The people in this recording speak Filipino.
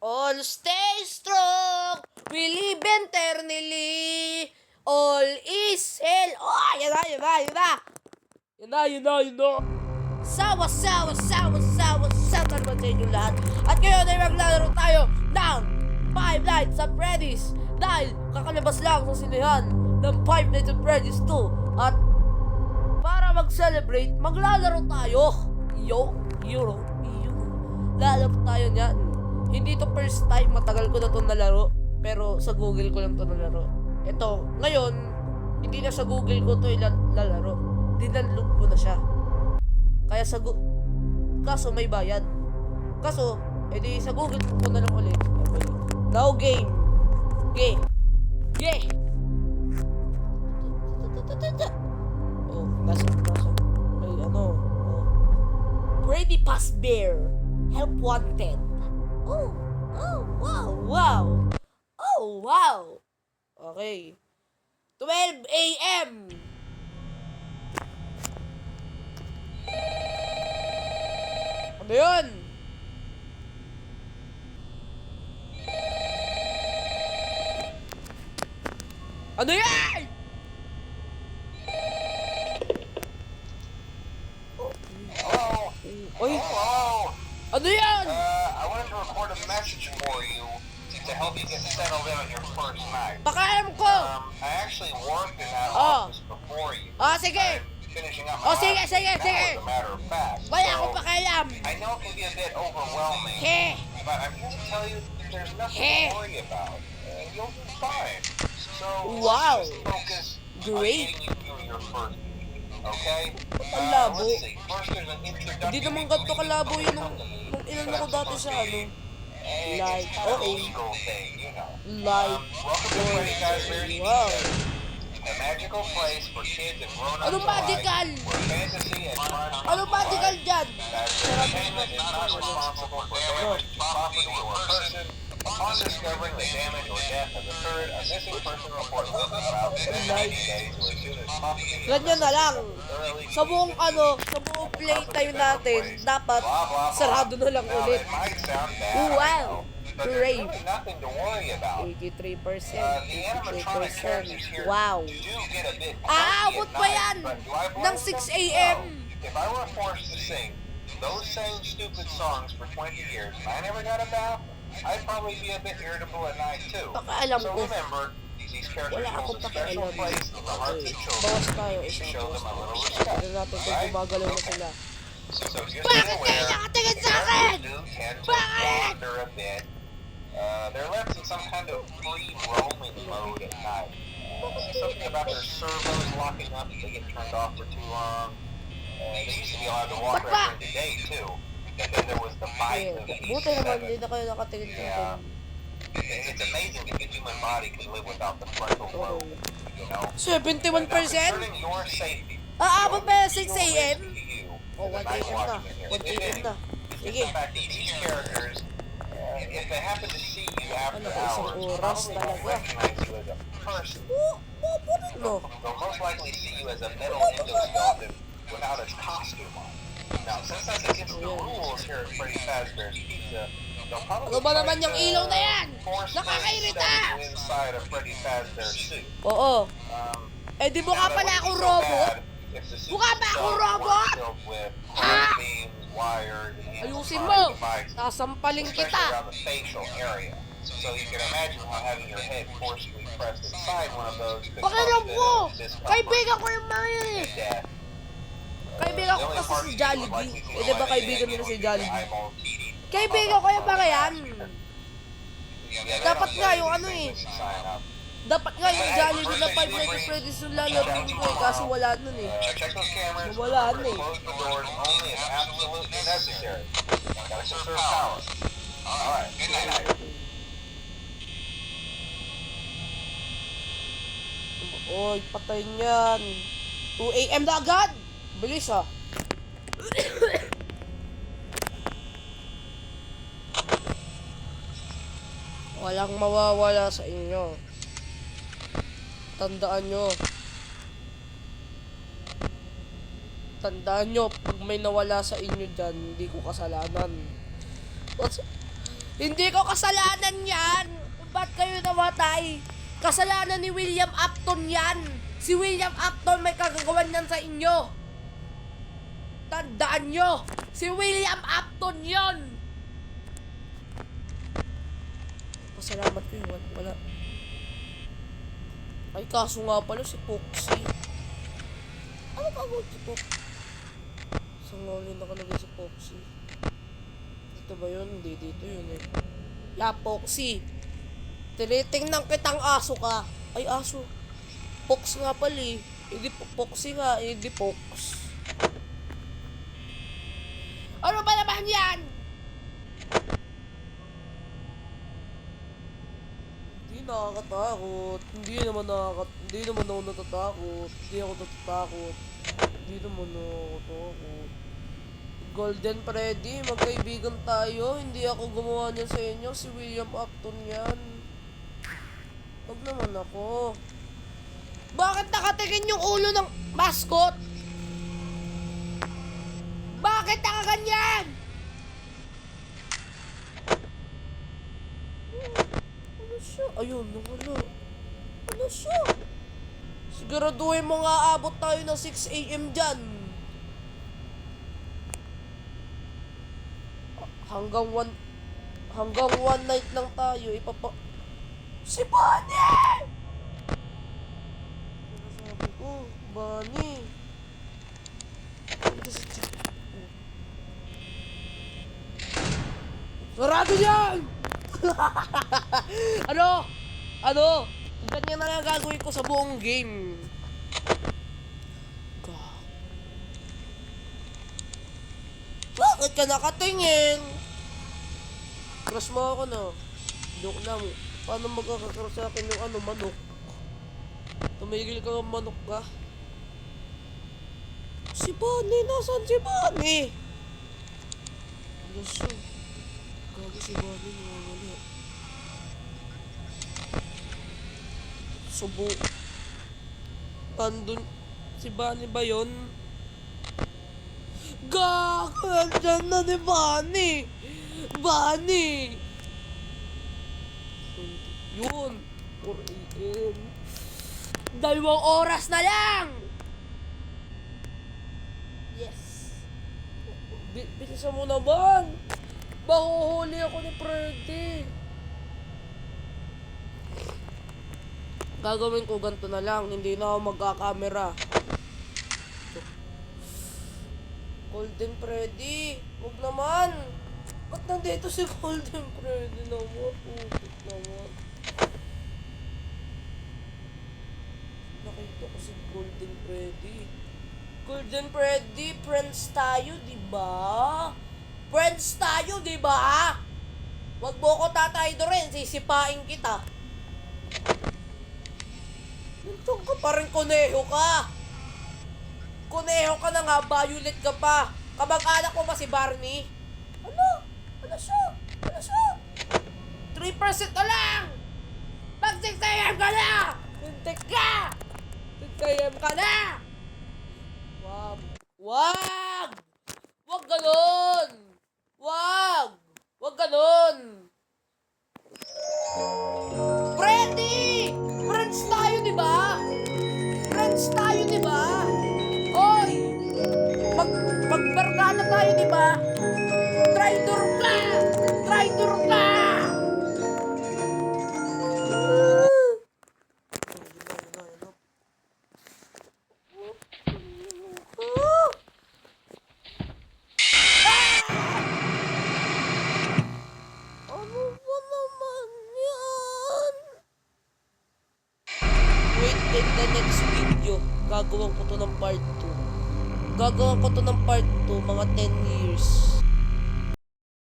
All stay strong, we live eternally, all is hell. Oh, yan na. Sawa naman sa inyong lahat. At ngayon ay maglalaro tayo ng Five Nights at Freddy's. Dahil kakalabas lang sa sinihan ng Five Nights at Freddy's 2. At para mag-celebrate, maglalaro tayo. Lalaro tayo niyan. Hindi to first time, matagal ko na to nalaro. Pero sa Google ko lang to nalaro. Ito, ngayon, hindi na sa Google ko to ilalaro. Dinaload ko na siya. Kaya kaso may bayad. Kaso, edi sa Google ko na lang ulit. Okay. Now game. Oh, nasa. May ano. Freddy Fazbear. Help wanted. Oh, wow. Okay. 12 a.m. Ano yun? Ano yan? Oy. Ano yan? I wanted to record a message for you to help you get settled in on your first night. Pakaalam ko. I actually worked in that office before you. Sige. Finishing up my sige. Now, as a matter of fact. Wala akong pakaalam. I know it can be a bit overwhelming, but I'm here to tell you there's nothing to worry about. You'll be fine. So Wow. let's just focus Great. on getting you through your first week, okay? Ang labo. Let's see. First, there's an introduction. Hindi naman ganito kalabo yun nung inano ko dati sa ano. Like, okay. Like, Welcome to Freddy Fazbear's wow. a magical place for kids and grown-ups Anong magical? where fantasy and fun Anong magical dyan? Fazbear Entertainment is not responsible for damage to property or person. Upon discovering the damage or death has occurred, a missing person report will be filed within 90 days or as soon as property is Ganyan na lang. thoroughly Sa buong playtime natin, dapat sarado na lang Now, ulit. it might sound bad, Wow. but there's Great. really nothing to worry about. 83%, The animatronic characters here 83%. Wow. do get a bit Aabot funky pa at yan night, but do I blame ng them? 6 a.m. No. If I were forced to sing those same stupid songs for 20 years and I never got a bath, I'd probably be a bit irritable at night too. Pakaalam So ko. remember, these characters Wala akong hold a special pakialam. place in the hearts of children. Bawas tayo, You should isang show them a little bawas. respect. Tignan natin kung Right? gumagalaw na Okay. sila. So just be Bakit kayo aware, nakatingin sa akin? characters do tend to Bakit? wander a bit. They're left in some kind of free roaming mode at night. Something about their servos locking up if they get turned off for too long. They used to be allowed to walk around during the day too. But then there was the fight of Buti naman, hindi 87. na kayo nakatingin sa Yeah. akin. It's amazing that the human body can live without the frontal lobe, you know? 71%? Concerning your safety, Aabot pa yung 6 a.m.? to you, Oh, as 1 a night a.m. na. watchman here, 1 if a.m. any, na. is Sige. the fact that these characters, if they happen to see you after Ano ba, isang hours, oras probably won't talaga? recognize you as a person. No. They'll most likely see you as a metal endoskeleton without its costume on. Now, since that's against the rules here at Freddy Fazbear's Pizza, they'll probably Ano ba naman try yung to ilaw na yan? forcefully Nakakairita! stuff you inside a Freddy Fazbear suit. Oo. Eh di mukha Now, that pala wouldn't akong be so robot. bad if the suit Mukha ba akong itself robot? weren't filled with chrome beams, wires, and Ayusin animatronic mo. devices, Sasampalin especially kita. around the facial area. So you can imagine how having your head forcibly pressed inside one of those could cause Pakialam a bit ko. of discomfort Kaibigan ko yung mga yun eh. and death. Kaibigan ko kasi si Jollibee. Eh di ba kaibigan nila si Jollibee? Kaibigan ko yung mga yan. Dapat nga yung ano eh. Dapat nga yung Jollibee na Five Nights at Freddy's yung lalaroin ko eh. Kaso wala nun eh. Check those cameras. Wala Remember na to eh. close the doors only if absolutely necessary. Gotta conserve power. Alright, good night. Oy, patay niyan. 2 a.m. na agad. Bilis ah. Walang mawawala sa inyo. Tandaan nyo. Tandaan nyo, pag may nawala sa inyo dyan, hindi ko kasalanan. Hindi ko kasalanan yan. Ba't kayo namatay? Kasalanan ni William Afton yan. Si William Afton may kagagawan yan sa inyo. Tandaan nyo. Si William Afton yon. Pasalamat ko yun. Wala. Ay, kaso nga pala si Foxy. Ano ba ako si Foxy? Saan nga ulit nakalagay si Foxy? Dito ba yun? Hindi, dito yun eh. Ya, Foxy. Tinitingnan kitang aso ka. Ay, aso. Fox nga pala eh. Hindi Foxy nga, hindi Fox. Ano ba naman yan? Hindi nakakatakot. Hindi naman ako natatakot. Hindi ako natatakot. Hindi naman ako natatakot. Golden Freddy, magkaibigan tayo. Hindi ako gumawa niyan sa inyo. Si William Afton yan. Wag naman ako. Bakit nakatingin yung ulo ng mascot? Bakit nakaganyan? Ano siya? Ayun, nawala. Ano siya? Siguraduhin mo nga abot tayo ng 6 AM dyan. Hanggang one night lang tayo. Si Bonnie! Sabi ko, Bonnie. Sarado yan! Ano? Ganyan na lang gagawin ko sa buong game. Bakit ka nakatingin? Crush mo ako na. Joke lang. Paano magkakakrush sa akin yung manok? Tumigil ka ng manok ka? Si Bonnie, nasaan si Bonnie? Ano siya? Gago si Bonnie, nawawala. Subo. Andun. Si Bonnie ba yun? Gago, nandyan na ni Bonnie! Bonnie! Yun! 4 AM. 2 oras na lang! Yes! Bilisan mo naman! Mahuhuli ako ni Freddy! Gagawin ko ganito na lang, hindi na ako magkakamera. Golden Freddy! Huwag naman! Ba't nandito si Golden Freddy naman? Pupit naman. Nakita ko si Golden Freddy. Golden Freddy, friends tayo, diba? Friends tayo, diba? Wag mo ko tatay rin, sisipain kita. Nandun ka pa rin, kuneho ka. Kuneho ka na nga, violet ka pa. Kamag-anak mo ba si Barney? Ano? Ano siya? Ano siya? 3% na lang! Pag 6 AM ka na! Hintik ka! 6 AM ka na! Wag! Wag! Wag ganon! Wag! Wag ganon! Freddy! Friends tayo, diba? Friends tayo, diba? Oy! Magbarkada tayo, diba? Traitor ka! Traitor ka! Ano ba naman yan? Wait, in the next video, gagawin ko to ng part 2. Gagawin ko to ng part 2, mga 10 years.